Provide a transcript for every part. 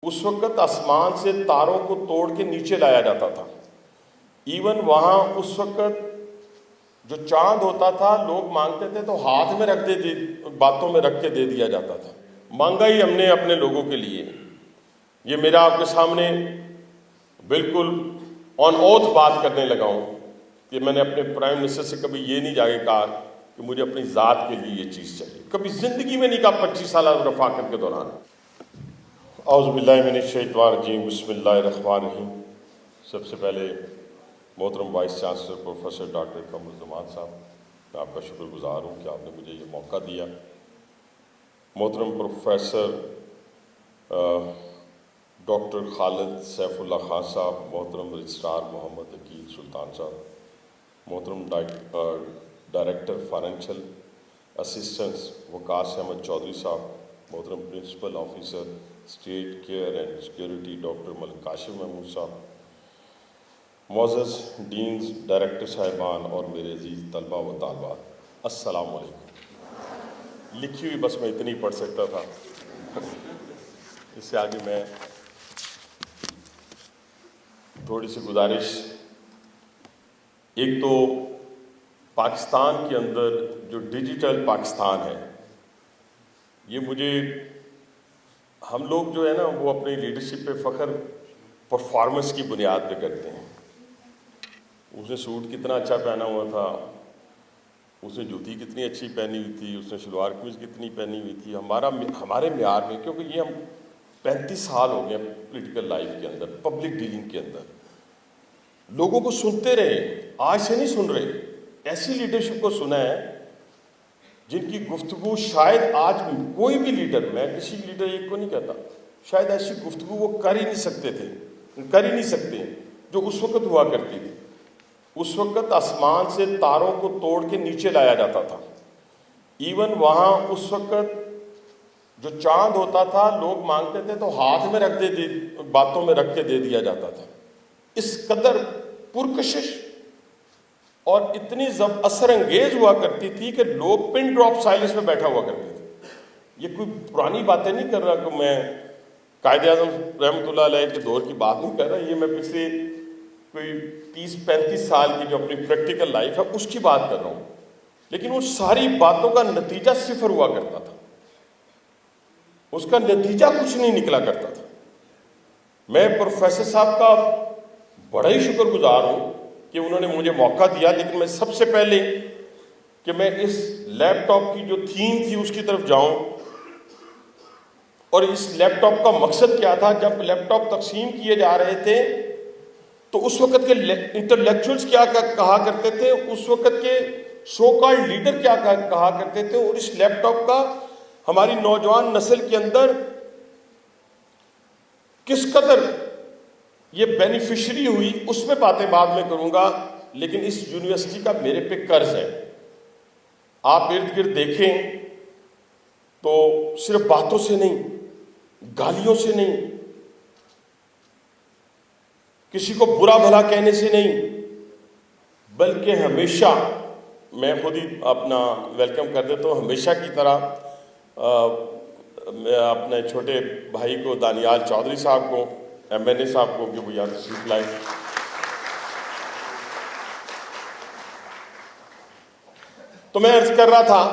اس وقت آسمان سے تاروں کو توڑ کے نیچے لایا جاتا تھا. ایون وہاں اس وقت جو چاند ہوتا تھا لوگ مانگتے تھے تو ہاتھ میں رکھ دے باتوں میں رکھ کے دے دیا جاتا تھا. مانگا ہی ہم نے اپنے لوگوں کے لیے. یہ میرا آپ کے سامنے بالکل آن اوتھ بات کرنے لگا ہوں کہ میں نے اپنے پرائم منسٹر سے کبھی یہ نہیں جا کے کہا کہ مجھے اپنی ذات کے لیے یہ چیز چاہیے. کبھی زندگی میں نہیں کہا 25 سالہ رفاقت کے دوران. اعوذ باللہ من الشیطان الرجیم، بسم اللہ الرحمن الرحیم. سب سے پہلے محترم vice chancellor professor doctor Qamar الزمان صاحب، میں آپ کا شکر گزار ہوں کہ آپ نے مجھے یہ موقع دیا. محترم professor doctor Khalid Saifullah Khan صاحب، محترم رجسٹرار محمد عقیل سلطان صاحب، محترم director financial assistance Waqas Ahmed Chaudhry صاحب، محترم principal officer estate care and security doctor Malik Kashif Mahmood صاحب، معزز ڈینز، ڈائریکٹر صاحبان اور میرے عزیز طلبہ و طالبات، السلام علیکم. لکھی ہوئی بس میں اتنی پڑھ سکتا تھا، اس سے آگے میں تھوڑی سی گزارش. ایک تو پاکستان کے اندر جو ڈیجیٹل پاکستان ہے، یہ مجھے ہم لوگ جو ہے نا وہ اپنی لیڈرشپ پہ فخر پرفارمنس کی بنیاد پہ کرتے ہیں. اس نے سوٹ کتنا اچھا پہنا ہوا تھا، اس نے جوتی کتنی اچھی پہنی ہوئی تھی، اس نے شلوار قمیض کتنی پہنی ہوئی تھی. ہمارے معیار میں، کیونکہ یہ ہم 35 سال ہو گئے پولیٹیکل لائف کے اندر، پبلک ڈیلنگ کے اندر لوگوں کو سنتے رہے. آج سے نہیں سن رہے، ایسی لیڈرشپ کو سنا ہے جن کی گفتگو شاید آج کوئی بھی لیڈر، میں کسی لیڈر ایک کو نہیں کہتا، شاید ایسی گفتگو وہ کر ہی نہیں سکتے جو اس وقت ہوا کرتی تھی. اس وقت آسمان سے تاروں کو توڑ کے نیچے لایا جاتا تھا. ایون وہاں اس وقت جو چاند ہوتا تھا لوگ مانگتے تھے تو ہاتھ میں رکھ دے باتوں میں رکھ کے دے دیا جاتا تھا. اس قدر پرکشش اور اتنی اثر انگیز ہوا کرتی تھی کہ لوگ پن ڈراپ سائلنس میں بیٹھا ہوا کرتے تھے. یہ کوئی پرانی باتیں نہیں کر رہا کہ میں قائد اعظم رحمۃ اللہ علیہ کے دور کی بات نہیں کر رہا. یہ میں پچھلے کوئی 30-35 سال کی جو اپنی پریکٹیکل لائف ہے اس کی بات کر رہا ہوں. لیکن وہ ساری باتوں کا نتیجہ صفر ہوا کرتا تھا، اس کا نتیجہ کچھ نہیں نکلا کرتا تھا. میں پروفیسر صاحب کا بڑا ہی شکر گزار ہوں کہ انہوں نے مجھے موقع دیا. لیکن میں سب سے پہلے کہ میں اس لیپ ٹاپ کی جو تھیم تھی اس کی طرف جاؤں، اور اس لیپ ٹاپ کا مقصد کیا تھا. جب لیپ ٹاپ تقسیم کیے جا رہے تھے تو اس وقت کے انٹلیکچوئلز کیا کہا کرتے تھے، اس وقت کے سو کالڈ لیڈر کیا کہا کرتے تھے، اور اس لیپ ٹاپ کا ہماری نوجوان نسل کے اندر کس قدر یہ بینیفیشری ہوئی، اس میں باتیں بعد میں کروں گا. لیکن اس یونیورسٹی کا میرے پہ قرض ہے. آپ ارد گرد دیکھیں تو صرف باتوں سے نہیں، گالیوں سے نہیں، کسی کو برا بھلا کہنے سے نہیں، بلکہ ہمیشہ، میں خود ہی اپنا ویلکم کر دیتا ہوں، ہمیشہ کی طرح میں اپنے چھوٹے بھائی کو دانیال چودھری صاحب کو، MNA صاحب کو کہ وہ یہاں تشریف لائیں. تو میں عرض کر رہا تھا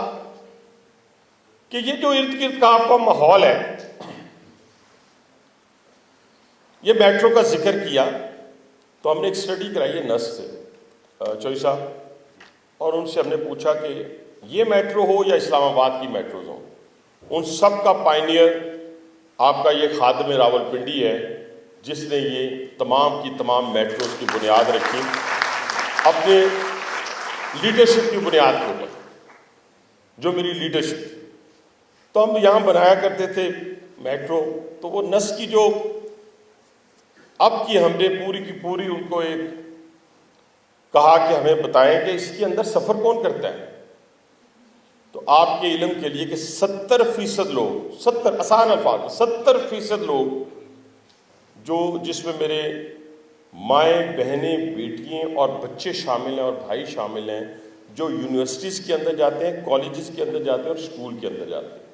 کہ یہ جو ارد گرد کا آپ کا ماحول ہے، یہ میٹرو کا ذکر کیا تو ہم نے ایک اسٹڈی کرائی ہے نس سے، چوئی صاحب، اور ان سے ہم نے پوچھا کہ یہ میٹرو ہو یا اسلام آباد کی میٹروز ہوں، ان سب کا پائنیئر آپ کا یہ خادم راولپنڈی ہے جس نے یہ تمام کی تمام میٹروز کی بنیاد رکھی اپنے لیڈرشپ کی بنیاد کے اوپر. جو میری لیڈرشپ، تو ہم یہاں بنایا کرتے تھے میٹرو، تو وہ نس کی جو اب کی ہم نے پوری کی پوری ان کو ایک کہا کہ ہمیں بتائیں کہ اس کے اندر سفر کون کرتا ہے. تو آپ کے علم کے لیے کہ 70% لوگ، 70 آسان الفاظ، 70% لوگ جو جس میں میرے مائیں، بہنیں، بیٹیاں اور بچے شامل ہیں اور بھائی شامل ہیں، جو یونیورسٹیز کے اندر جاتے ہیں، کالجز کے اندر جاتے ہیں اور اسکول کے اندر جاتے ہیں.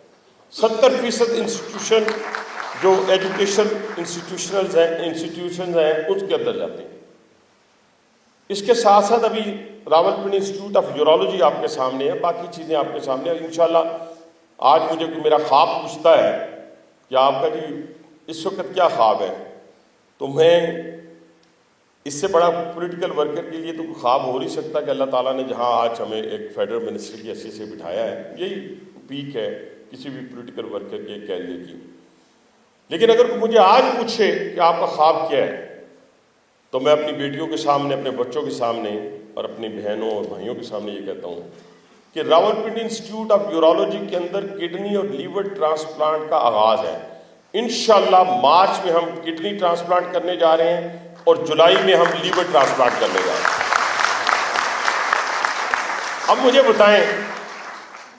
70% انسٹیٹیوشن جو ایجوکیشن انسٹیٹیوشنز ہیں اس کے اندر جاتے ہیں۔ اس کے ساتھ ساتھ ابھی راولپنڈی انسٹیٹیوٹ آف یورولوجی آپ کے سامنے ہے، باقی چیزیں آپ کے سامنے ہیں۔ انشاءاللہ آج مجھے کوئی میرا خواب پوچھتا ہے کہ آپ کا جی اس وقت کیا خواب ہے، تو میں اس سے بڑا پولیٹیکل ورکر کے لیے تو کوئی خواب ہو نہیں سکتا کہ اللہ تعالیٰ نے جہاں آج ہمیں ایک فیڈرل منسٹر کی حیثیت سے بٹھایا ہے، یہی پیک ہے کسی بھی پولیٹیکل ورکر کے کیریئر کی۔ لیکن اگر کوئی مجھے آج پوچھے کہ آپ کا خواب کیا ہے، تو میں اپنی بیٹیوں کے سامنے، اپنے بچوں کے سامنے اور اپنی بہنوں اور بھائیوں کے سامنے یہ کہتا ہوں کہ راولپنڈی انسٹیٹیوٹ آف یورولوجی کے اندر کڈنی اور لیور ٹرانسپلانٹ کا آغاز ہے۔ انشاءاللہ مارچ میں ہم کڈنی ٹرانسپلانٹ کرنے جا رہے ہیں اور جولائی میں ہم لیور ٹرانسپلانٹ کرنے جا رہے ہیں۔ اب مجھے بتائیں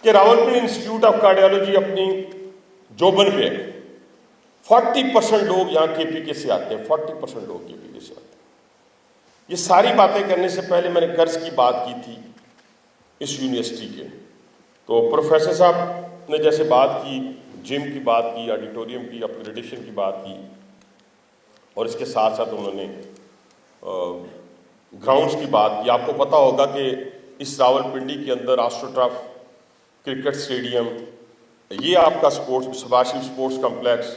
کہ راولپنڈی انسٹیٹیوٹ آف کارڈیالوجی اپنی جوبن پہ 40% لوگ یہاں کے پی کے سے آتے ہیں، 40% لوگ کے پی کے سے آتے ہیں۔ یہ ساری باتیں کرنے سے پہلے میں نے قرض کی بات کی تھی اس یونیورسٹی کے، تو پروفیسر صاحب نے جیسے بات کی، جم کی بات کی، آڈیٹوریم کی، اپگریڈیشن کی بات کی، اور اس کے ساتھ ساتھ انہوں نے گراؤنڈز کی بات کی۔ آپ کو پتہ ہوگا کہ اس راولپنڈی کے اندر آسٹروٹرف کرکٹ اسٹیڈیم، یہ آپ کا سباشی اسپورٹس کمپلیکس،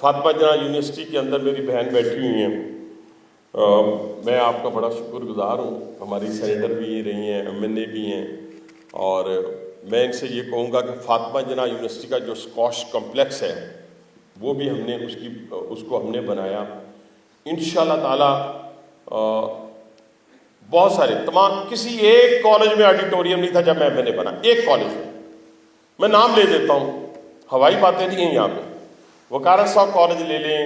فاطمہ جناح یونیورسٹی کے اندر میری بہن بیٹھی ہوئی ہیں، میں آپ کا بڑا شکر گزار ہوں۔ ہماری سینیٹر بھی رہی ہیں، ایم این اے بھی ہیں، اور میں ان سے یہ کہوں گا کہ فاطمہ جناح یونیورسٹی کا جو اسکواش کمپلیکس ہے وہ بھی ہم نے اس کو ہم نے بنایا انشاءاللہ تعالیٰ۔ بہت سارے تمام، کسی ایک کالج میں آڈیٹوریم نہیں تھا جب میں نے بنا، ایک کالج میں نام لے دیتا ہوں، ہوائی باتیں نہیں ہیں یہاں پہ۔ وکارت صاحب کالج لے لیں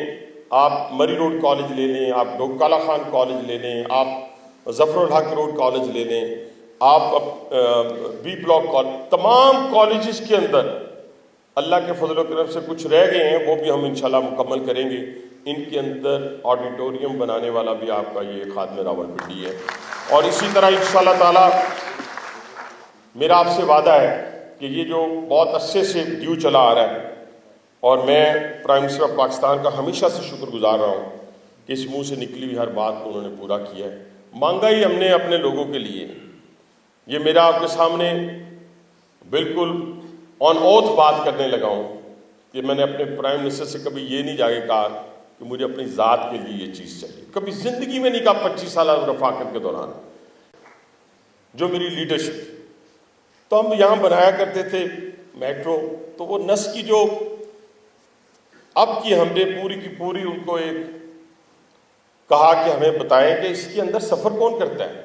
آپ، مری روڈ کالج لے لیں آپ، ڈوکالا خان کالج لے لیں آپ، ظفر الحق روڈ کالج لے لیں آپ، بی بلاک کالج، تمام کالجز کے اندر اللہ کے فضل و کرم سے کچھ رہ گئے ہیں، وہ بھی ہم انشاءاللہ مکمل کریں گے۔ ان کے اندر آڈیٹوریم بنانے والا بھی آپ کا یہ خادم راولپنڈی ہے، اور اسی طرح انشاءاللہ تعالیٰ میرا آپ سے وعدہ ہے کہ یہ جو بہت عرصے سے ڈیو چلا آ رہا ہے، اور میں پرائم منسٹر آف پاکستان کا ہمیشہ سے شکر گزار رہا ہوں کہ اس منہ سے نکلی ہوئی ہر بات کو انہوں نے پورا کیا ہے۔ مانگا ہی ہم نے اپنے لوگوں کے لیے، یہ میرا آپ کے سامنے بالکل آن اوتھ بات کرنے لگا ہوں کہ میں نے اپنے پرائم منسٹر سے کبھی یہ نہیں جا کے کہا کہ مجھے اپنی ذات کے لیے یہ چیز چاہیے، کبھی زندگی میں نہیں کہا۔ 25 سالہ رفاقت کے دوران جو میری لیڈرشپ، تو ہم یہاں بنایا کرتے تھے میٹرو، تو وہ نس کی جو اب کی ہم نے پوری کی پوری ان کو ایک کہا کہ ہمیں بتائیں کہ اس کے اندر سفر کون کرتا ہے۔